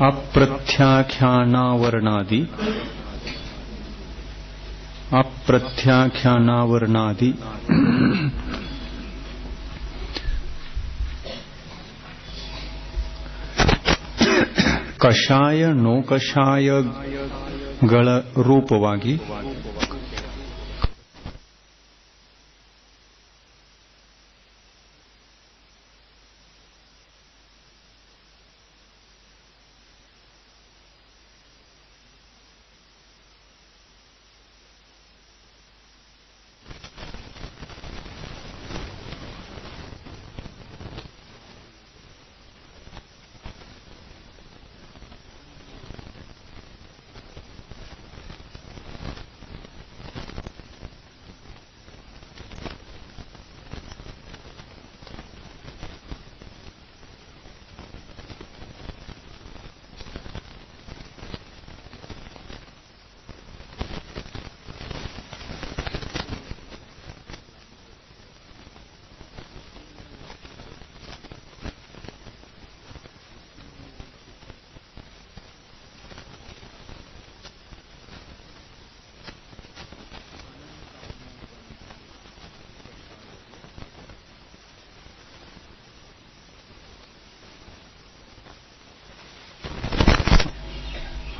अप्रत्याख्यानावरणादि अप्रत्याख्यानावरणादि ಕಷಾಯ ನೋಕಷಾಯಗಳ ರೂಪವಾಗಿ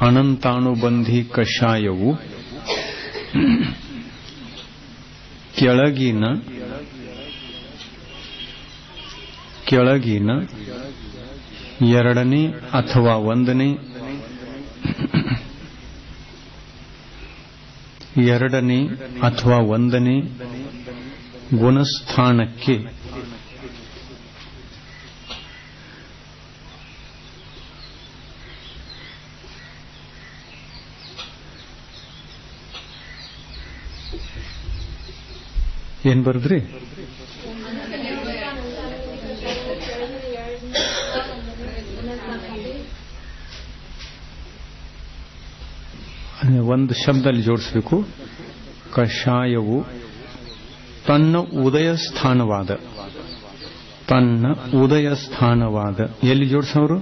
ಅನಂತಾನುಬಂಧಿ ಕಷಾಯವು ಕೆಳಗಿನ ಎರಡನೇ ಅಥವಾ ಒಂದನೇ ಗುಣಸ್ಥಾನಕ್ಕೆ ಏನ್ ಬರೆದ್ರಿ? ಒಂದು ಶಬ್ದದಲ್ಲಿ ಜೋಡಿಸಬೇಕು. ಕಷಾಯವು ತನ್ನ ಉದಯ ಸ್ಥಾನವಾದ ಎಲ್ಲಿ ಜೋಡಿಸೋರು?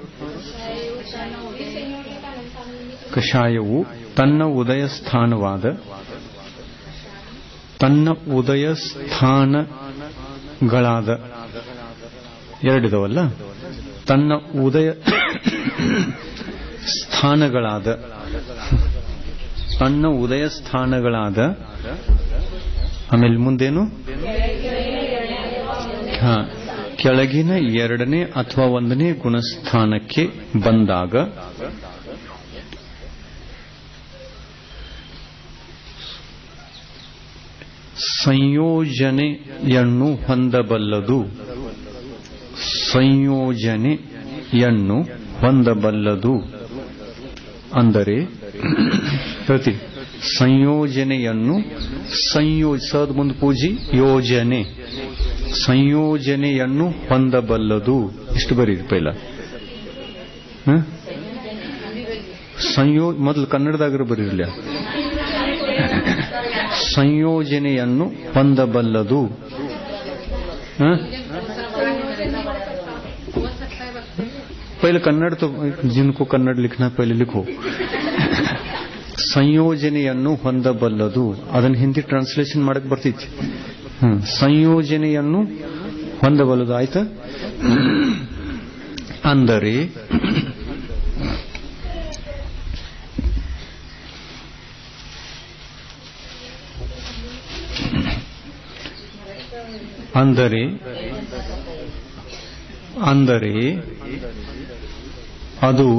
ಕಷಾಯವು ತನ್ನ ಉದಯ ಸ್ಥಾನವಾದ ತನ್ನ ಉದಯ ಸ್ಥಾನಗಳಾದ ಎರಡಿದವಲ್ಲ, ತನ್ನ ಉದಯ ಸ್ಥಾನಗಳಾದ ಆಮೇಲೆ ಮುಂದೇನು? ಕೆಳಗಿನ ಎರಡನೇ ಅಥವಾ ಒಂದನೇ ಗುಣಸ್ಥಾನಕ್ಕೆ ಬಂದಾಗ ಸಂಯೋಜನೆಯನ್ನು ಹೊಂದಬಲ್ಲದು. ಅಂದರೆ ಹೇಳ್ತಿ ಸಂಯೋಜನೆಯನ್ನು ಸದ ಮುಂದೆ ಪೂಜಿ ಸಂಯೋಜನೆಯನ್ನು ಹೊಂದಬಲ್ಲದು. ಇಷ್ಟು ಬರೀರಿ ಪೈಲ. ಮೊದಲು ಕನ್ನಡದಾಗರ ಬರೀರ್ಲ. ಸಂಯೋಜನೆಯನ್ನು ಹೊಂದಬಲ್ಲದು. पहले कन्नड़ तो जिनको कन्नड़ लिखना पहले लिखो. ಸಂಯೋಜನೆಯನ್ನು ಹೊಂದಬಲ್ಲದು. ಅದನ್ನು ಹಿಂದಿ ಟ್ರಾನ್ಸ್ಲೇಷನ್ ಮಾಡಕ್ ಬರ್ತಿತ್ತು. ಸಂಯೋಜನೆಯನ್ನು ಹೊಂದಬಲ್ಲದು. ಆಯ್ತಾ? ಅಂದರೆ ಅದು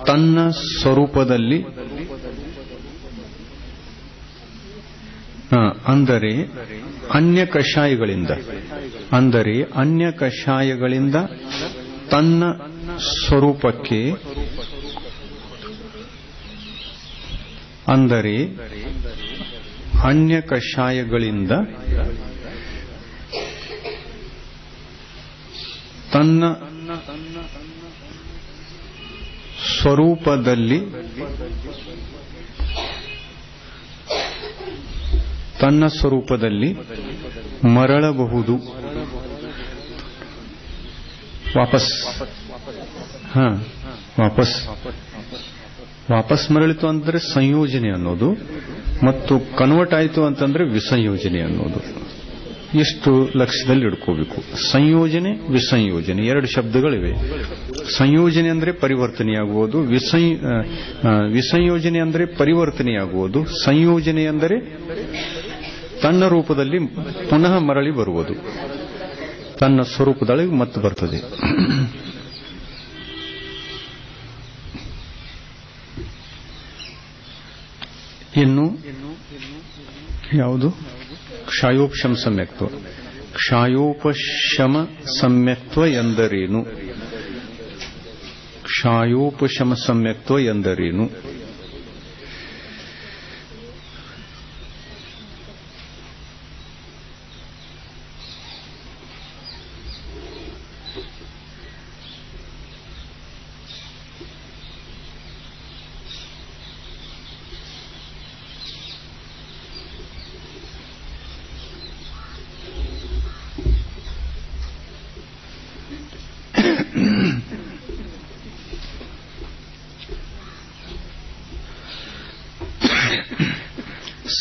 ತನ್ನ ಸ್ವರೂಪದಲ್ಲಿ ಅನ್ಯ ಕಷಾಯಗಳಿಂದ ತನ್ನ ಸ್ವರೂಪಕ್ಕೆ ಅನ್ಯ ಕಷಾಯಗಳಿಂದ ತನ್ನ ಸ್ವರೂಪದಲ್ಲಿ ಮರಳಬಹುದು. ವಾಪಸ್ ವಾಪಸ್ ಮರಳಿತು ಅಂದ್ರೆ ಸಂಯೋಜನೆ ಅನ್ನೋದು, ಮತ್ತು ಕನ್ವರ್ಟ್ ಆಯಿತು ಅಂತಂದ್ರೆ ವಿಸಂಯೋಜನೆ ಅನ್ನೋದು. ಎಷ್ಟು ಲಕ್ಷ್ಯದಲ್ಲಿ ಇಟ್ಕೋಬೇಕು. ಸಂಯೋಜನೆ ವಿಸಂಯೋಜನೆ ಎರಡು ಶಬ್ದಗಳಿವೆ. ಸಂಯೋಜನೆ ಅಂದ್ರೆ ಪರಿವರ್ತನೆಯಾಗುವುದು, ವಿಸಂಯೋಜನೆ ಅಂದ್ರೆ ಪರಿವರ್ತನೆಯಾಗುವುದು, ಸಂಯೋಜನೆ ಅಂದರೆ ತನ್ನ ರೂಪದಲ್ಲಿ ಪುನಃ ಮರಳಿ ಬರುವುದು, ತನ್ನ ಸ್ವರೂಪದೊಳಗೆ ಮತ್ತೆ ಬರ್ತದೆ. ಇನ್ನು ಯಾವುದು? ಕ್ಷಯೋಪಶಮ ಸಮ್ಯಕ್ತ್ವ. ಕ್ಷಯೋಪಶಮ ಸಮ್ಯಕ್ತ್ವ ಎಂದರೇನು? ಕ್ಷಯೋಪಶಮ ಸಮ್ಯಕ್ತ್ವ ಎಂದರೇನು?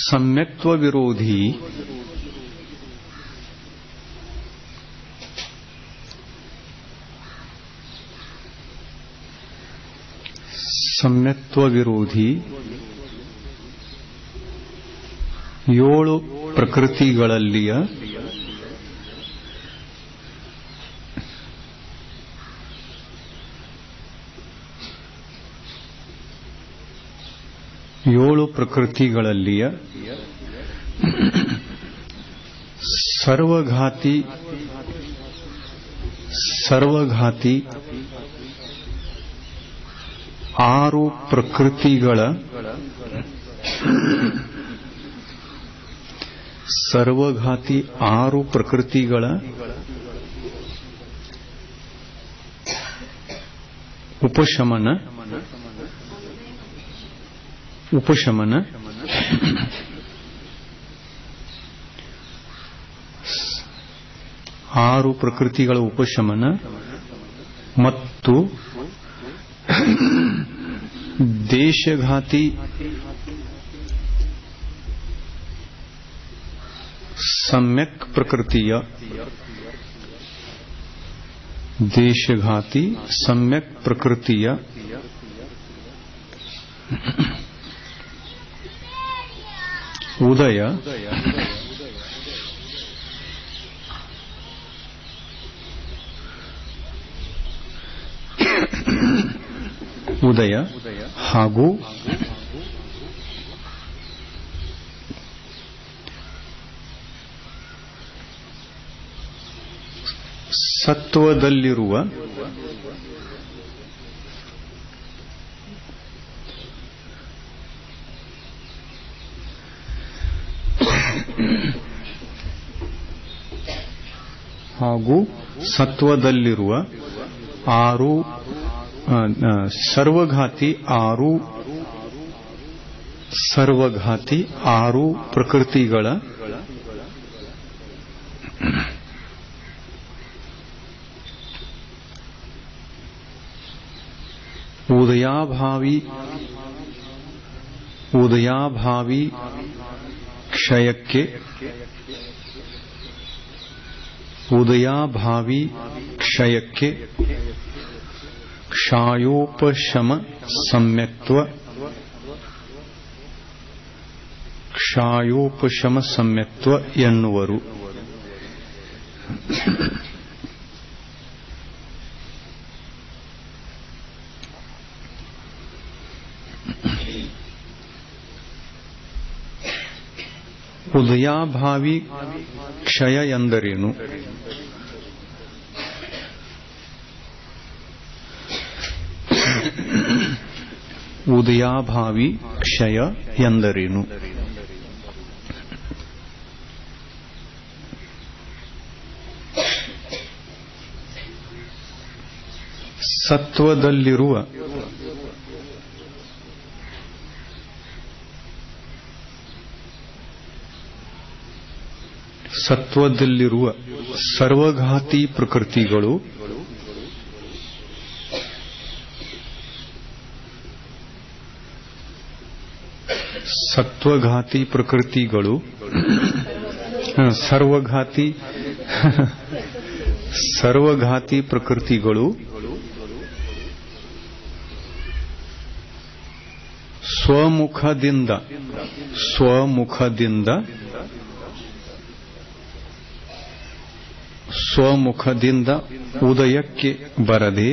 सम्यक्त्व विरोधी ಏಳು ಪ್ರಕೃತಿಗಳಲ್ಲಿಯ ಸರ್ವಘಾತಿ ಆರು ಪ್ರಕೃತಿಗಳ ಉಪಶಮನ ಆರು ಪ್ರಕೃತಿಗಳ ಉಪಶಮನ ಮತ್ತು ದೇಶಘಾತಿ ಸಮ್ಯಕ್ ಪ್ರಕೃತಿಯ ಉದಯ ಹಾಗೂ ಸತ್ವದಲ್ಲಿರುವ ಆರು ಸರ್ವಘಾತಿ ಆರು ಪ್ರಕೃತಿಗಳ ಉದಯಾಭಾವಿ ಕ್ಷಯಕ್ಕೆ ಕ್ಷಯೋಪಶಮ ಸಮ್ಯಕ್ತ್ವ ಎನ್ನುವರು. ಉದಯಾಭಾವಿ ಕ್ಷಯ ಎಂದರೇನು? ಉದಯಾಭಾವಿ ಕ್ಷಯ ಎಂದರೇನು? ಸತ್ವದಲ್ಲಿರುವ ಸರ್ವಘಾತಿ ಪ್ರಕೃತಿಗಳು ಸತ್ವಘಾತಿ ಪ್ರಕೃತಿಗಳು ಸರ್ವಘಾತಿ ಪ್ರಕೃತಿಗಳು ಸ್ವಮುಖದಿಂದ ಉದಯಕ್ಕೆ ಬರದೆ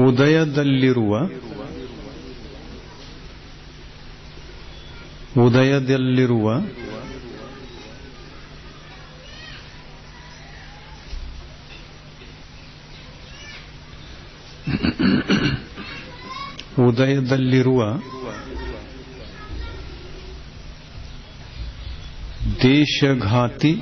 ಉದಯದಲ್ಲಿರುವ ದೇಶಘಾತಿ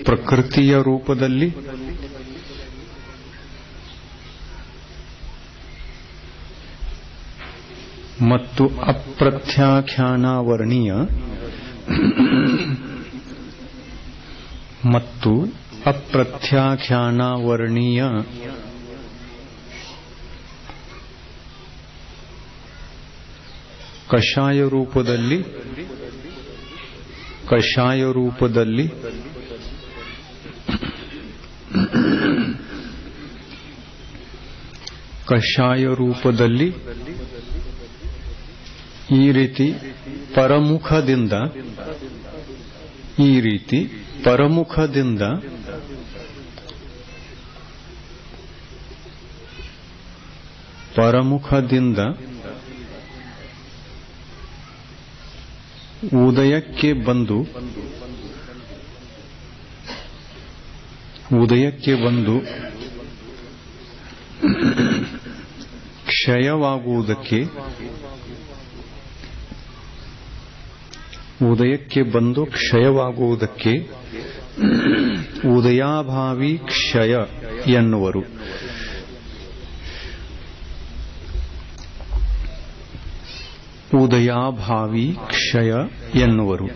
ಪ್ರಕೃತಿಯ ರೂಪದಲ್ಲಿ ಮತ್ತು ಅಪ್ರತ್ಯಾಖ್ಯಾನಾವರ್ಣೀಯ ಕಷಾಯ ರೂಪದಲ್ಲಿ ಈ ರೀತಿ ಪರಮುಖದಿಂದ ಉದಯಕ್ಕೆ ಬಂದು ಕ್ಷಯವಾಗುವುದಕ್ಕೆ ಉದಯಾಭಾವಿ ಕ್ಷಯ ಎನ್ನುವರು.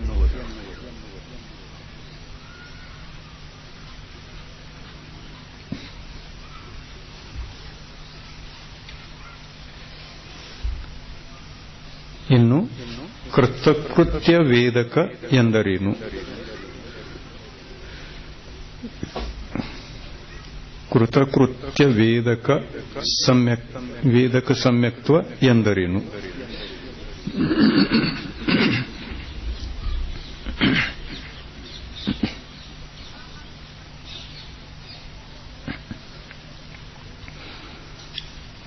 ಇನ್ನು ಕೃತಕೃತ್ಯ ವೇದಕ ಎಂದರೇನು? ಕೃತಕೃತ್ಯ ವೇದಕ ಸಮ್ಯಕ್ತ್ವ ಎಂದರೇನು?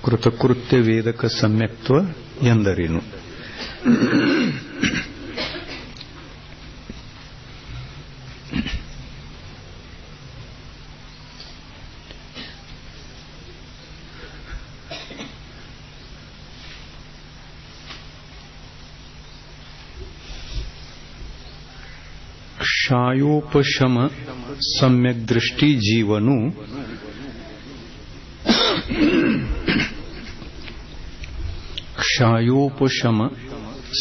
ಕೃತಕೃತ್ಯ ವೇದಕ ಸಮ್ಯಕ್ತ್ವ ಎಂದರೇನು? ಕ್ಷಾಯೋಪಶಮ ಸಮ್ಯಕ್ ದೃಷ್ಟಿ ಜೀವನು ಕ್ಷಾಯೋಪಶಮ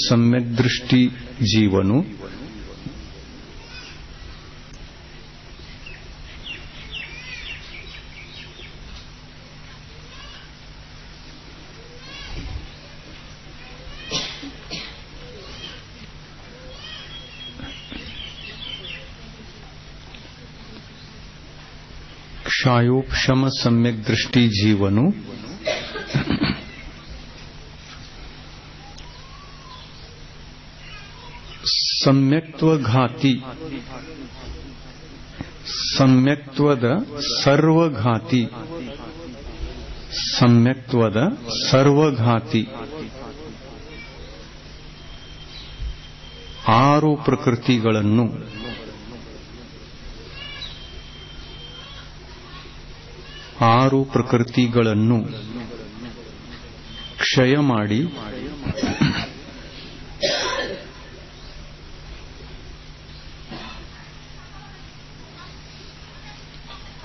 ಸಮ್ಯಕ್ ದೃಷ್ಟಿ ಜೀವನು ಕ್ಷಾಯೋಪಶಮ ಸಮ್ಯಕ್ ದೃಷ್ಟಿ ಜೀವನು ಸಮ್ಯಕ್ತ್ವದ ಸರ್ವಘಾತಿ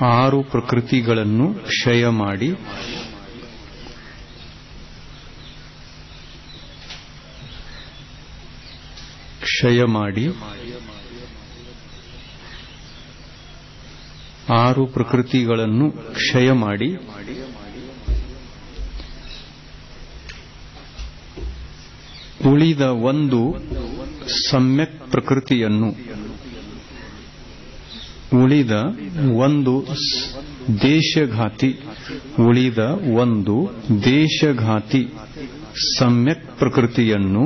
ಆರು ಪ್ರಕೃತಿಗಳನ್ನು ಕ್ಷಯ ಮಾಡಿ ಕ್ಷಯ ಮಾಡಿ 6 ಪ್ರಕೃತಿಗಳನ್ನು ಕ್ಷಯ ಮಾಡಿ ಉಳಿದ ಒಂದು ಸಮ್ಯಕ್ ಪ್ರಕೃತಿಯನ್ನು ಉಳಿದ ಒಂದು ದೇಶಘಾತಿ ಸಮ್ಯಕ್ ಪ್ರಕೃತಿಯನ್ನು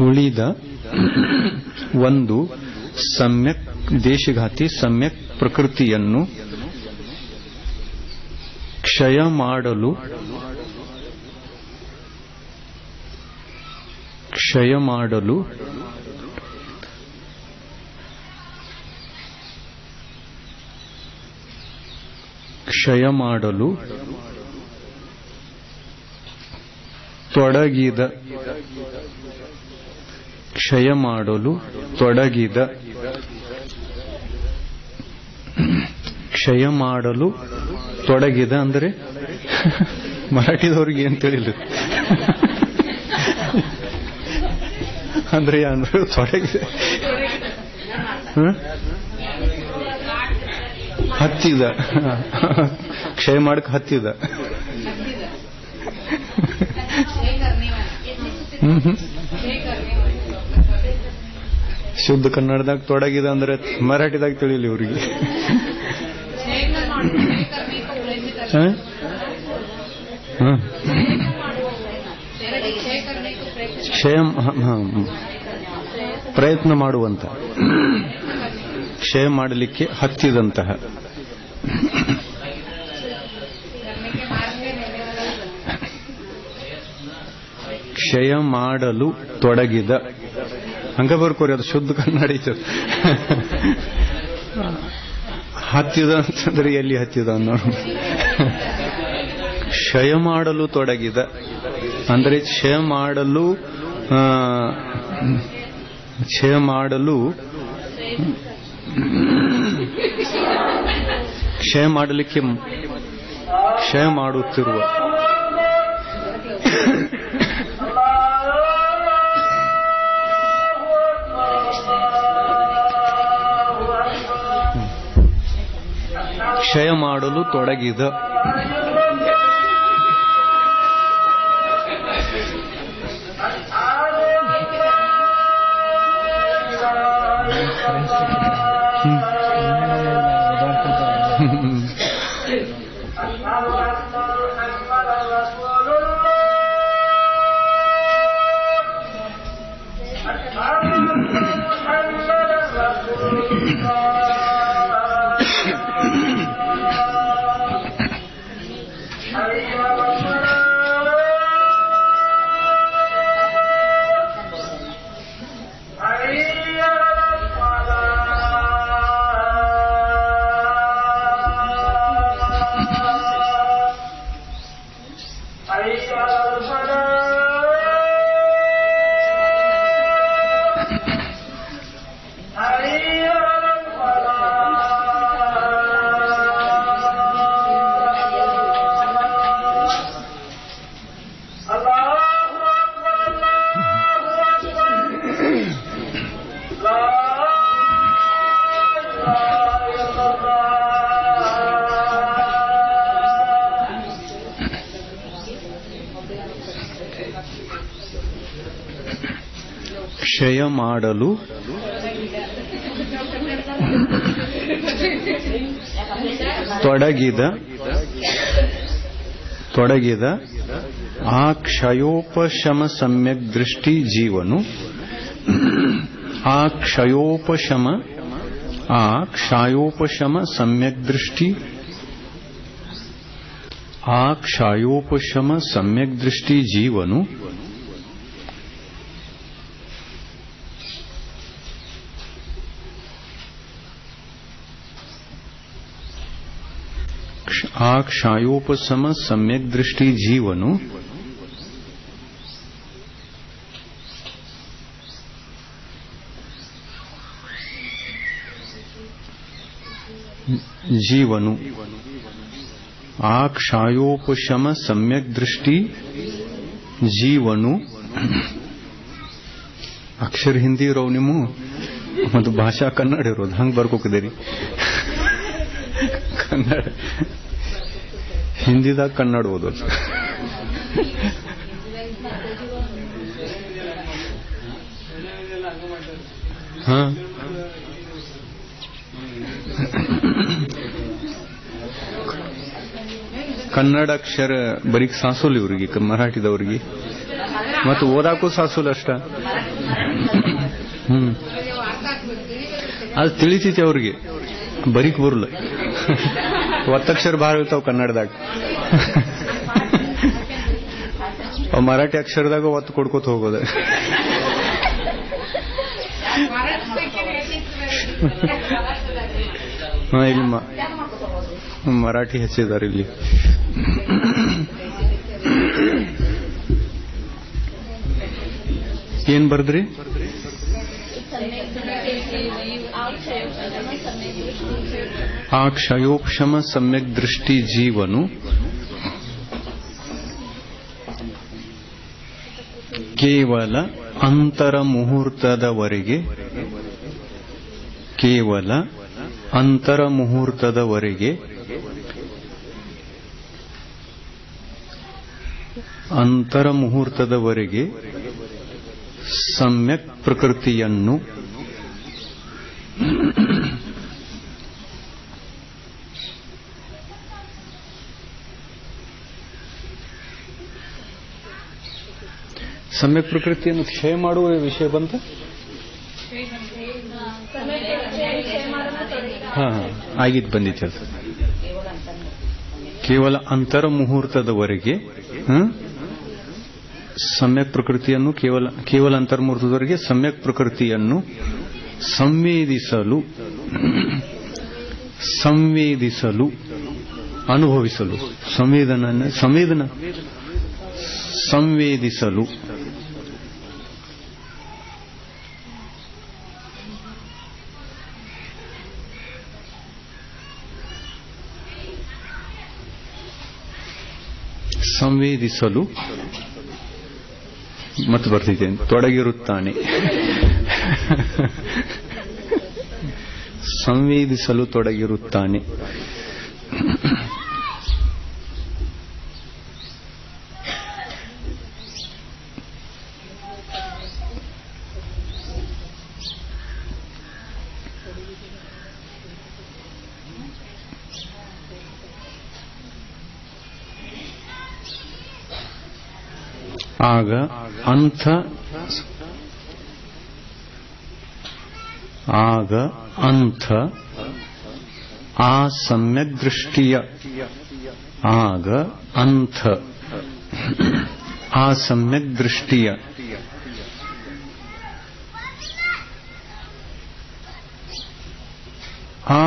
ಉಳಿದ ಒಂದು ದೇಶಘಾತಿ ಸಮ್ಯಕ್ ಪ್ರಕೃತಿಯನ್ನು ಕ್ಷಯ ಮಾಡಲು ತೊಡಗಿದ ಅಂದರೆ ಮರಾಠಿದವ್ರಿಗೆ ಏನ್ ತಿಳಿಲ್ಲ ಅಂದ್ರೆ ತೊಡಗಿದ ಹತ್ತಿದ ಕ್ಷಯ ಮಾಡಕ್ ಹತ್ತಿದ ಶುದ್ಧ ಕನ್ನಡದಾಗ ತೊಡಗಿದ ಅಂದ್ರೆ ಮರಾಠಿದಾಗ ತಿಳಿಲಿ ಇವ್ರಿಗೆ. ಪ್ರಯತ್ನ ಮಾಡುವಂತ, ಕ್ಷಯ ಮಾಡಲಿಕ್ಕೆ ಹತ್ತಿದಂತಹ. ಕ್ಷಯ ಮಾಡಲು ತೊಡಗಿದ ಹಂಗ ಬರ್ಕೋರಿ, ಅದು ಶುದ್ಧ ಕನ್ನಡ ಐತೆ. ಹತ್ತಿದ ಅಂತಂದ್ರೆ ಎಲ್ಲಿ ಹತ್ತಿದ ಅನ್ನೋ. ಕ್ಷಯ ಮಾಡಲು ತೊಡಗಿದ ಅಂದ್ರೆ ಕ್ಷಯ ಮಾಡಲಿಕ್ಕೆ ಕ್ಷಯ ಮಾಡುತ್ತಿರುವ ಕ್ಷಯ ಮಾಡಲು ತೊಡಗಿದ ಕ್ಷಯ ಮಾಡಲು ತೊಡಗಿದ ಆ ಕ್ಷಯೋಪಶಮ ಸಮ್ಯಕ್ ದೃಷ್ಟಿ ಜೀವನು ಆ ಕ್ಷಯೋಪಶಮ ಸಮ್ಯಕ್ ದೃಷ್ಟಿ ಜೀವನು ಆ ಕ್ಷಯೋಪಶಮ ಸಮ್ಯಕ್ ದೃಷ್ಟಿ ಜೀವನು ಆ ಕ್ಷಯೋಪಶಮ ಸಮ್ಯಕ್ ದೃಷ್ಟಿ ಜೀವನು ಅಕ್ಷರ ಹಿಂದಿ ಇರೋ ನಿಮ್ಮ ಮತ್ತು ಭಾಷಾ ಕನ್ನಡ ಇರೋದು ಹಂಗೆ ಬರ್ಕೋಕಿದ್ದೀರಿ ಕನ್ನಡ ಹಿಂದಿದಾಗ ಕನ್ನಡ ಓದೋದು ಹಾ ಕನ್ನಡ ಅಕ್ಷರ ಬರೀಕ್ ಸಾಸೋಲ್ ಇವ್ರಿಗೆ ಮರಾಠಿದವ್ರಿಗೆ ಮತ್ತು ಓದಾಕೂ ಸಾಸೋಲ್ ಅಷ್ಟ ಅದು ತಿಳಿತೈತಿ ಅವ್ರಿಗೆ ಬರೀಕ್ ಬರಲ್ಲ ಒತ್ತಕ್ಷರ ಭಾಳ ಇರ್ತಾವ ಕನ್ನಡದಾಗ ಮರಾಠಿ ಅಕ್ಷರದಾಗ ಒತ್ತು ಕೊಡ್ಕೋತ ಹೋಗೋದ ಇಲ್ಲಿ ಮರಾಠಿ ಹೆಚ್ಚಿದ್ದಾರೆ ಇಲ್ಲಿ ಏನ್ ಬರ್ದ್ರಿ ಆ ಕ್ಷಯೋಕ್ಷಮ ಸಮ್ಯಕ್ ದೃಷ್ಟಿ ಜೀವನು ಕೇವಲ ಅಂತರ ಮುಹೂರ್ತದವರೆಗೆ ಸಮ್ಯಕ್ ಪ್ರಕೃತಿಯನ್ನು ಸಮ್ಯಕ್ ಪ್ರಕೃತಿಯನ್ನು ಕ್ಷಯ ಮಾಡುವ ವಿಷಯ ಬಂತ ಆಗಿದ್ದು ಬಂದಿತ್ತು ಅದು ಕೇವಲ ಅಂತರ ಮುಹೂರ್ತದವರೆಗೆ ಸಮ್ಯಕ್ ಪ್ರಕೃತಿಯನ್ನು ಕೇವಲ ಅಂತರ್ಮುಹೂರ್ತದವರೆಗೆ ಸಮ್ಯಕ್ ಪ್ರಕೃತಿಯನ್ನು ಸಂವೇದಿಸಲು ಅನುಭವಿಸಲು ಸಂವೇದಿಸಲು ಮತ್ತು ಬರ್ತಿದೆ ತೊಡಗಿರುತ್ತಾನೆ ಸಂವೇದಿಸಲು ತೊಡಗಿರುತ್ತಾನೆ ಆಗ ಅಂಥ ಆ ಸಮ್ಯಕ್ ದೃಷ್ಟಿಯ ಆ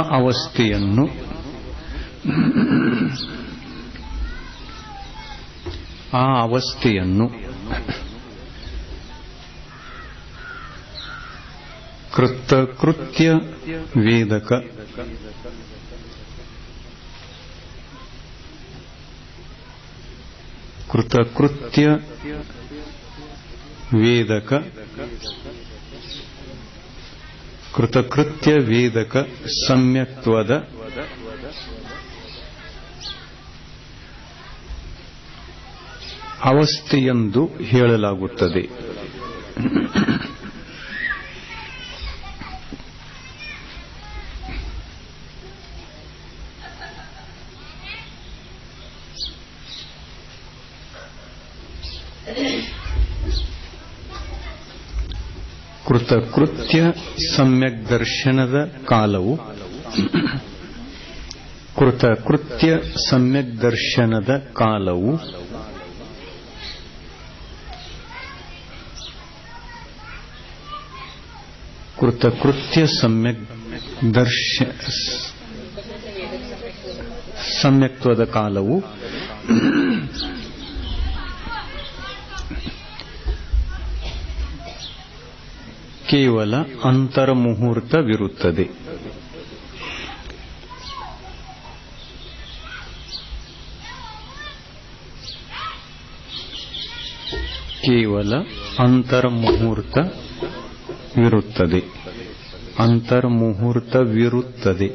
ಅವಸ್ಥೆಯನ್ನು ಕೃತಕೃತ್ಯ ವೇದಕ ಸಮ್ಯಕ್ತ್ವದ ಅವಸ್ಥೆಯೆಂದು ಹೇಳಲಾಗುತ್ತದೆ. ಕೃತಕೃತ್ಯ ಸಮ್ಯಕ್ ದರ್ಶನದ ಕಾಲವು ಸಮ್ಯಕ್ತ್ವದ ಕಾಲವು ಕೇವಲ ಅಂತರ್ಮುಹೂರ್ತವಿರುತ್ತದೆ. ಕೇವಲ ಅಂತರ್ಮುಹೂರ್ತವಿರುತ್ತದೆ. ಅಂತರ್ಮುಹೂರ್ತವಿರುತ್ತದೆ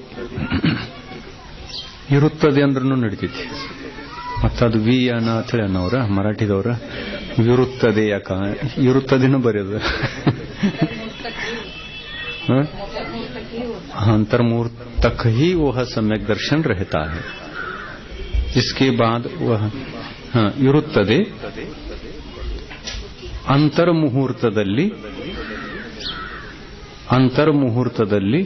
ಇರುತ್ತದೆ ಅಂದ್ರೂ ನಡೀತೈತಿ. ಮತ್ತದು ವಿ ಅನ್ನೋ ಅನ್ನೋರ ಮರಾಠಿದವ್ರ ವಿರುತ್ತದೆ ಯಾಕ ಇರುತ್ತದೇನೋ ಬರೆಯೋದು. अंतर्मुहूर्त तक ही वह सम्यक दर्शन रहता है. इसके बाद वह ಇರುತ್ತದೆ. ಅಂತರ್ಮುಹೂರ್ತದಲ್ಲಿ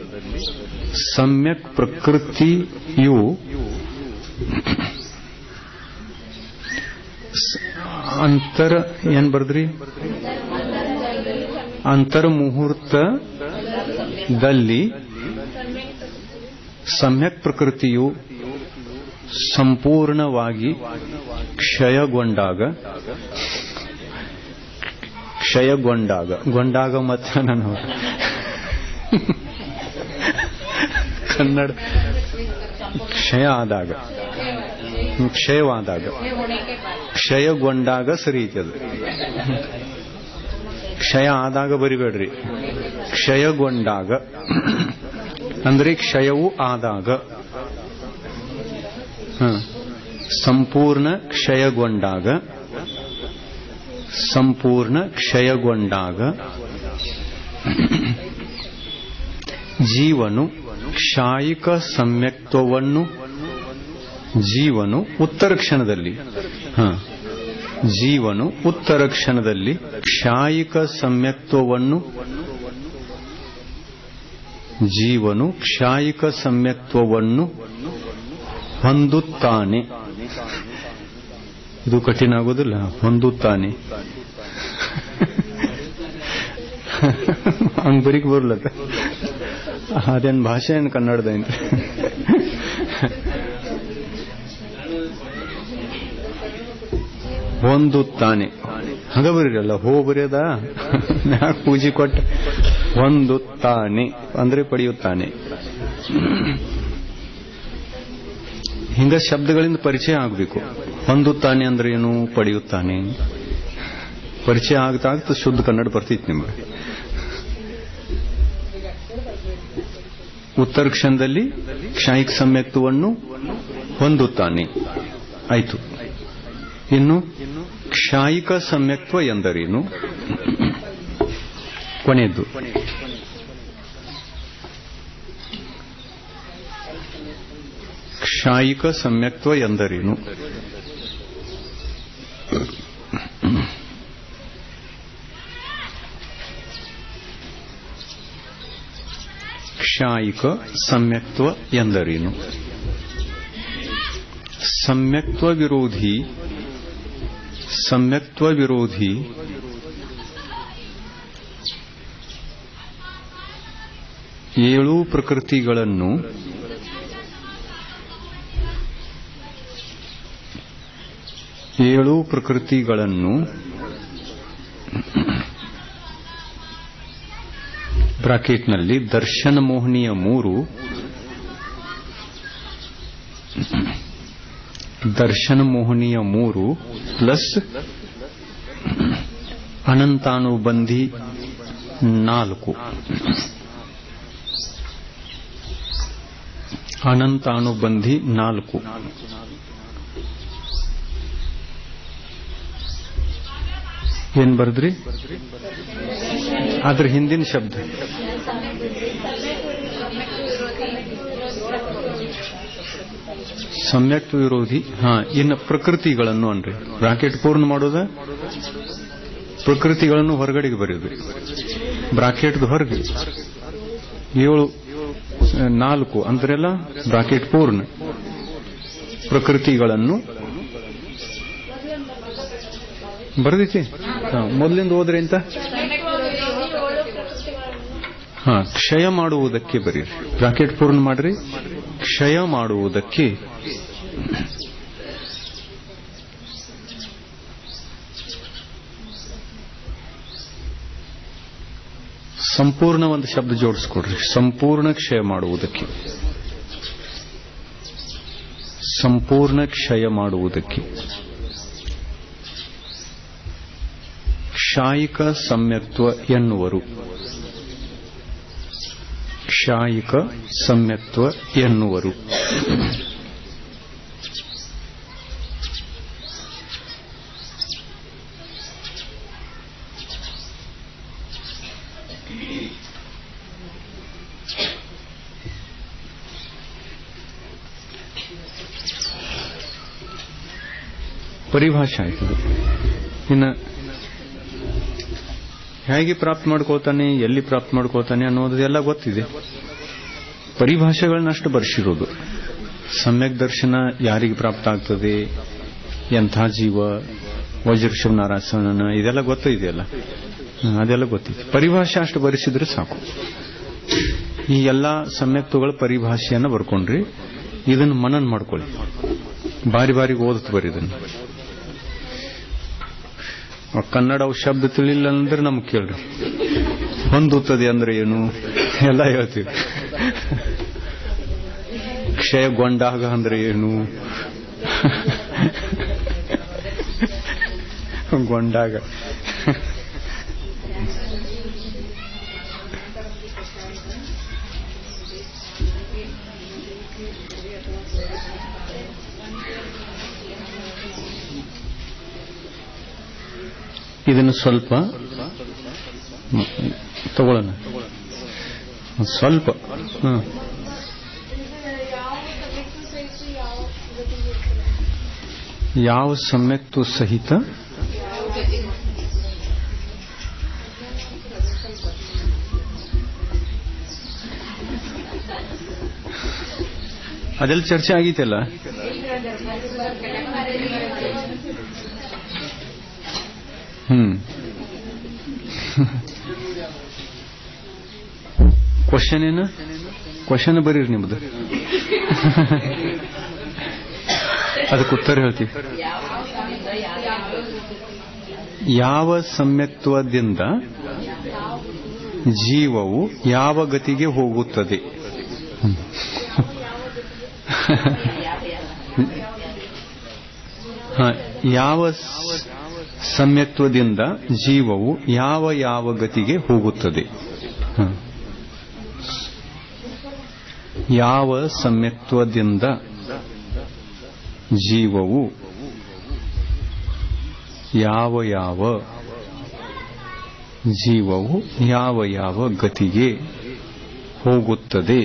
ಸಮ್ಯಕ್ ಪ್ರಕೃತಿಯು ಏನ್ ಬರ್ದ್ರಿ? ಅಂತರ್ಮುಹೂರ್ತದಲ್ಲಿ ಸಮ್ಯಕ್ ಪ್ರಕೃತಿಯು ಸಂಪೂರ್ಣವಾಗಿ ಗೊಂಡಾಗ ಮತ್ತೆ ನಾನು ಕನ್ನಡ ಕ್ಷಯಗೊಂಡಾಗ ಸರಿ ಐತಿ. ಅದು ಕ್ಷಯ ಆದಾಗ ಬರಿಬೇಡ್ರಿ. ಕ್ಷಯಗೊಂಡಾಗ ಅಂದ್ರೆ ಕ್ಷಯವು ಆದಾಗ, ಸಂಪೂರ್ಣ ಕ್ಷಯಗೊಂಡಾಗ ಜೀವನು ಕ್ಷಾಯಿಕ ಸಮ್ಯಕ್ತ್ವವನ್ನು ಉತ್ತರ ಕ್ಷಣದಲ್ಲಿ ಕ್ಷಾಯಿಕ ಸಮ್ಯಕ್ತ್ವವನ್ನು ಹೊಂದುತ್ತಾನೆ. ಇದು ಕಠಿಣ ಆಗೋದಿಲ್ಲ. ಹೊಂದುತ್ತಾನೆ ಹಂಗ್ ಬರೀಕ್ ಬರ್ಲತ್ತ. ಅದೇನ್ ಭಾಷೆ ಏನ್ ಕನ್ನಡದ ಏನ್ರಿ? ಹೊಂದುತ್ತಾನೆ ಹಂಗ ಬರೀರಲ್ಲ. ಹೋ ಬರೆಯದ ಯಾಕೆ ಪೂಜೆ ಕೊಟ್ಟ? ಹೊಂದುತ್ತಾನೆ ಅಂದ್ರೆ ಪಡೆಯುತ್ತಾನೆ. ಹಿಂಗ ಶಬ್ದಗಳಿಂದ ಪರಿಚಯ ಆಗಬೇಕು. ಹೊಂದುತ್ತಾನೆ ಅಂದ್ರೆ ಏನು, ಪಡೆಯುತ್ತಾನೆ ಪರಿಚಯ ಆಗ್ತಾ ಶುದ್ಧ ಕನ್ನಡ ಬರ್ತೈತಿ ನಿಮ್ಗೆ. ಉತ್ತರ ಕ್ಷಣದಲ್ಲಿ ಕ್ಷಾಯಿಕ ಸಮ್ಯಕ್ತವನ್ನು ಹೊಂದುತ್ತಾನೆ ಆಯ್ತು. ಇನ್ನು ಕ್ಷಾಯಿಕ ಸಮ್ಯಕ್ತ್ವ ಎಂದರೇನು? ಕೊನೆಯದ್ದು ಕ್ಷಾಯಿಕ ಸಮ್ಯಕ್ತ್ವ ಎಂದರೇನು? ಕ್ಷಾಯಿಕ ಸಮ್ಯಕ್ತ್ವ ಎಂದರೇನು? ಸಮ್ಯಕ್ತ್ವ ವಿರೋಧಿ ಏಳು ಪ್ರಕೃತಿಗಳನ್ನು ಬ್ರಾಕೆಟ್ನಲ್ಲಿ ದರ್ಶನ ಮೋಹಿನಿಯ 3 ಪ್ಲಸ್ ಅನಂತಾನುಬಂಧಿ 4 ಏನ್ ಬರ್ದ್ರಿ? ಅದ್ರ ಹಿಂದಿನ ಶಬ್ದ ಸಮ್ಯಕ್ ವಿರೋಧಿ. ಇನ್ನು ಪ್ರಕೃತಿಗಳನ್ನು ಅನ್ರಿ ಬ್ರಾಕೆಟ್ ಪೂರ್ಣ ಮಾಡೋದ. ಪ್ರಕೃತಿಗಳನ್ನು ಹೊರಗಡೆಗೆ ಬರೆಯೋದು. ಬ್ರಾಕೆಟ್ ಹೊರಗೆ 4 ಅಂದ್ರೆಲ್ಲ ಬ್ರಾಕೆಟ್ ಪೂರ್ಣ. ಪ್ರಕೃತಿಗಳನ್ನು ಬರ್ದೈತಿ. ಮೊದಲಿಂದ ಹೋದ್ರೆ ಅಂತ ಕ್ಷಯ ಮಾಡುವುದಕ್ಕೆ ಬರೀರಿ. ಬ್ರಾಕೆಟ್ ಪೂರ್ಣ ಮಾಡ್ರಿ. ಕ್ಷಯ ಮಾಡುವುದಕ್ಕೆ ಸಂಪೂರ್ಣ ಒಂದು ಶಬ್ದ ಜೋಡಿಸ್ಕೊಡ್ರಿ. ಸಂಪೂರ್ಣ ಕ್ಷಯ ಮಾಡುವುದಕ್ಕೆ. ಶಾಯಿಕ ಸಮ್ಯಕ್ತ್ವ ಎನ್ನುವರು. ಶಾಯಿಕ ಸಮ್ಯಕ್ತ್ವ ಎನ್ನುವರು. ಪರಿಭಾಷೆ ಆಯ್ತದೆ. ಇನ್ನು ಹೇಗೆ ಪ್ರಾಪ್ತ ಮಾಡ್ಕೋತಾನೆ, ಎಲ್ಲಿ ಪ್ರಾಪ್ತ ಮಾಡ್ಕೋತಾನೆ ಅನ್ನೋದು ಎಲ್ಲ ಗೊತ್ತಿದೆ. ಪರಿಭಾಷೆಗಳನ್ನ ಅಷ್ಟು ಬರ್ಸಿರೋದು. ಸಮ್ಯಕ್ ದರ್ಶನ ಯಾರಿಗೆ ಪ್ರಾಪ್ತ ಆಗ್ತದೆ, ಎಂಥ ಜೀವ, ವಜ್ರಶಿವ ನಾರಾಯಣ, ಇದೆಲ್ಲ ಗೊತ್ತಿದೆಯಲ್ಲ, ಅದೆಲ್ಲ ಗೊತ್ತಿದೆ. ಪರಿಭಾಷೆ ಅಷ್ಟು ಬರೆಸಿದ್ರೆ ಸಾಕು. ಈ ಎಲ್ಲ ಸಮ್ಯಕ್ತುಗಳ ಪರಿಭಾಷೆಯನ್ನು ಬರ್ಕೊಂಡ್ರಿ, ಇದನ್ನು ಮನನ ಮಾಡ್ಕೊಳ್ಳಿ. ಬಾರಿ ಬಾರಿಗೆ ಓದತ್ ಬರೀ ಇದನ್ನು. ಕನ್ನಡ ಶಬ್ದ ತಿಳಿಲ್ಲ ಅಂದ್ರೆ ನಮ್ಗೆ ಕೇಳ್ರಿ. ಹೊಂದುತ್ತದೆ ಅಂದ್ರೆ ಏನು ಎಲ್ಲ ಹೇಳ್ತೀವಿ. ಕ್ಷಯಗೊಂಡಾಗ ಅಂದ್ರೆ ಏನು, ಗೊಂಡಾಗ ಇದನ್ನು ಸ್ವಲ್ಪ ತಗೊಳ್ಳೋಣ, ಸ್ವಲ್ಪ. ಯಾವ ಸಮ್ಯಕ್ತು ಸಹಿತ ಅದೆಲ್ಲ ಚರ್ಚೆ ಆಗಿತ್ತಲ್ಲ. ಕ್ವಶನ್ ಏನು? ಕ್ವಶನ್ ಬರೀರಿ ನಿಮ್ದು, ಅದಕ್ಕೆ ಉತ್ತರ ಹೇಳ್ತೀವಿ. ಯಾವ ಸಮ್ಯಕ್ತ್ವದಿಂದ ಜೀವವು ಯಾವ ಗತಿಗೆ ಹೋಗುತ್ತದೆ? ಯಾವ ಸಮ್ಯಕ್ತ್ವದಿಂದ ಜೀವವು ಯಾವ ಯಾವ ಗತಿಗೆ ಹೋಗುತ್ತದೆ? ಯಾವ ಸಮ್ಯಕ್ತ್ವದಿಂದ ಜೀವವು ಯಾವ ಯಾವ ಗತಿಗೆ ಹೋಗುತ್ತದೆ?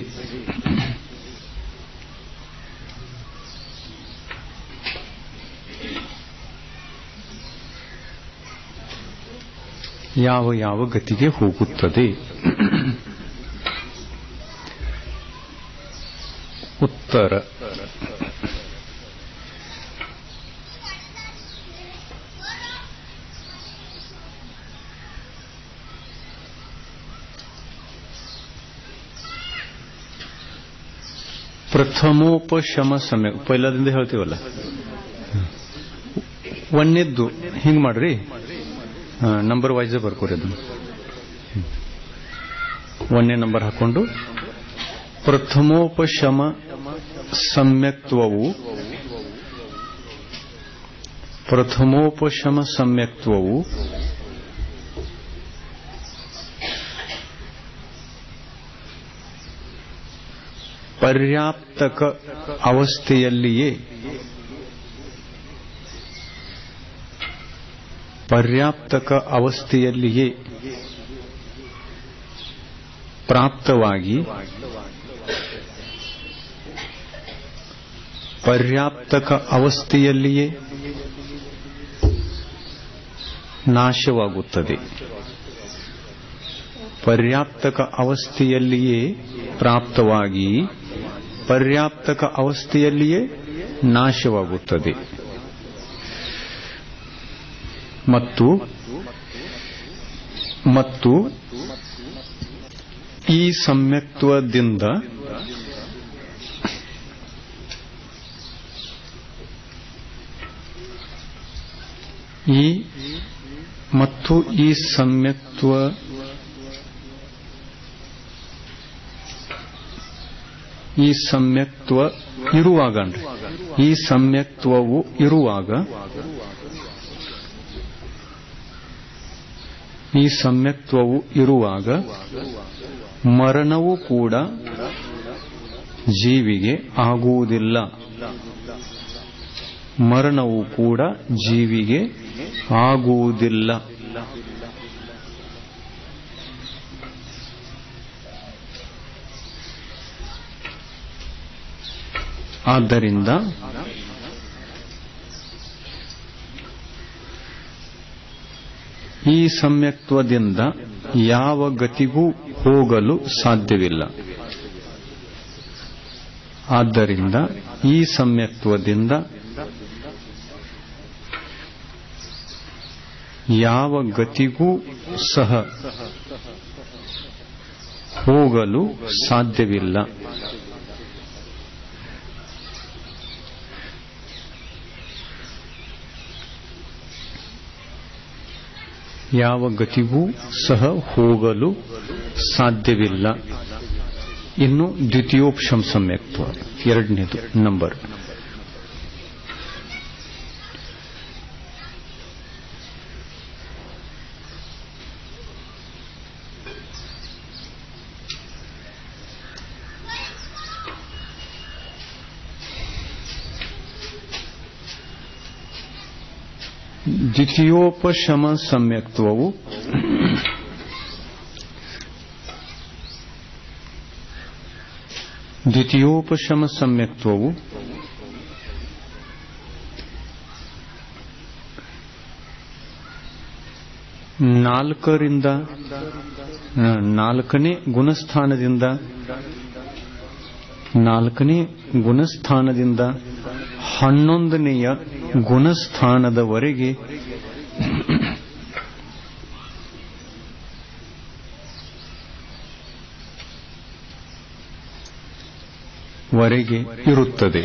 ಯಾವ ಯಾವ ಗತಿಗೆ ಹೋಗುತ್ತದೆ? ಉತ್ತರ ಪ್ರಥಮೋಪಶಮ ಸಮಯ. ಪೈಲಾದಿಂದ ಹೇಳ್ತೀವಲ್ಲ, ಒಂದನೇದ್ದು ಹಿಂಗ್ ಮಾಡ್ರಿ, ನಂಬರ್ ವೈಸ್ ಬರ್ಕೋರಿ. ಅದನ್ನು ಒಂದನೇ ನಂಬರ್ ಹಾಕೊಂಡು ಪ್ರಥಮೋಪಶಮ ಸಮ್ಯಕ್ತ್ವವು ಪರ್ಯಾಪ್ತಕ ಅವಸ್ಥೆಯಲ್ಲಿಯೇ ಪ್ರಾಪ್ತವಾಗಿ ನಾಶವಾಗುತ್ತದೆ. ಪರ್ಯಾಪ್ತಕ ಅವಸ್ಥೆಯಲ್ಲಿಯೇ ಪ್ರಾಪ್ತವಾಗಿ ಪರ್ಯಾಪ್ತಕ ಅವಸ್ಥೆಯಲ್ಲಿಯೇ ನಾಶವಾಗುತ್ತದೆ. ಮತ್ತು ಈ ಸಮ್ಯಕ್ತ್ವದಿಂದ ಈ ಸಮ್ಯಕ್ತ್ವವು ಇರುವಾಗ ಈ ಸಮ್ಯಕ್ತ್ವವು ಇರುವಾಗ ಮರಣವೂ ಕೂಡ ಜೀವಿಗೆ ಆಗುವುದಿಲ್ಲ. ಮರಣವೂ ಕೂಡ ಜೀವಿಗೆ ಆಗುವುದಿಲ್ಲ. ಆದ್ದರಿಂದ ಈ ಸಮ್ಯಕ್ತ್ವದಿಂದ ಯಾವ ಗತಿಗೂ ಹೋಗಲು ಸಾಧ್ಯವಿಲ್ಲ. ಆದ್ದರಿಂದ ಈ ಸಮ್ಯಕ್ತ್ವದಿಂದ ಯಾವ ಗತಿಗೂ ಸಹ ಹೋಗಲು ಸಾಧ್ಯವಿಲ್ಲ. ಯಾವ ಗತಿಗೂ ಸಹ ಹೋಗಲು ಸಾಧ್ಯವಿಲ್ಲ. ಇನ್ನು ದ್ವಿತೀಯೋಪಶಮ ಸಮ್ಯಕ್ತ್ವ ಎರಡನೇದು ನಂಬರ್. ದ್ವಿತೀಯೋಪಶಮ ಸಮ್ಯಕ್ತ್ವವು ದ್ವಿತೀಯೋಪಶಮ ಸಮ್ಯಕ್ತ್ವವು ನಾಲ್ಕನೇ ಗುಣಸ್ಥಾನದಿಂದ 11ನೆಯ ಗುಣಸ್ಥಾನದವರೆಗೆ ಇರುತ್ತದೆ.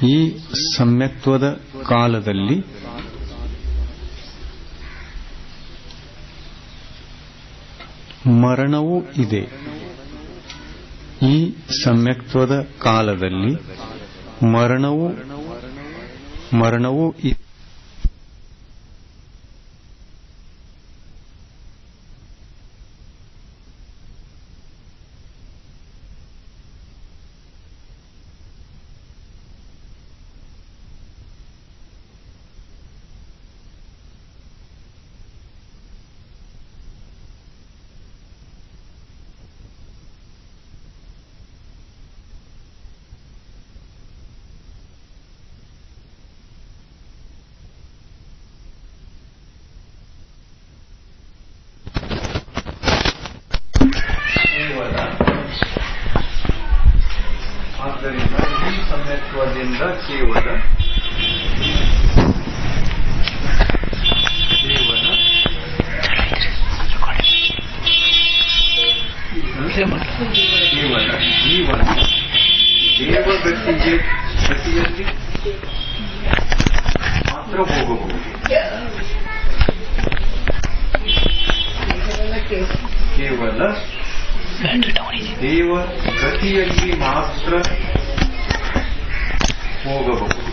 ಈ ಸಮ್ಯಕ್ತ್ವದ ಕಾಲದಲ್ಲಿ ಮರಣವೂ ಇದೆ. ಈ ಸಮ್ಯಕ್ತ್ವದ ಕಾಲದಲ್ಲಿ ಮರಣವೂ ಇದೆ. ಆದ್ದರಿಂದ ಈ ಸಮ್ಯಕ್ತ್ವದಿಂದ ಕೇವಲ ಜೀವನ ದೇವಗತಿಯಲ್ಲಿ ಮಾತ್ರ ಹೋಗಬಹುದು. ಕೇವಲ ದೇವ ಗತಿಯಲ್ಲಿ ಮಾತ್ರ ಹೋಗಬಹುದು.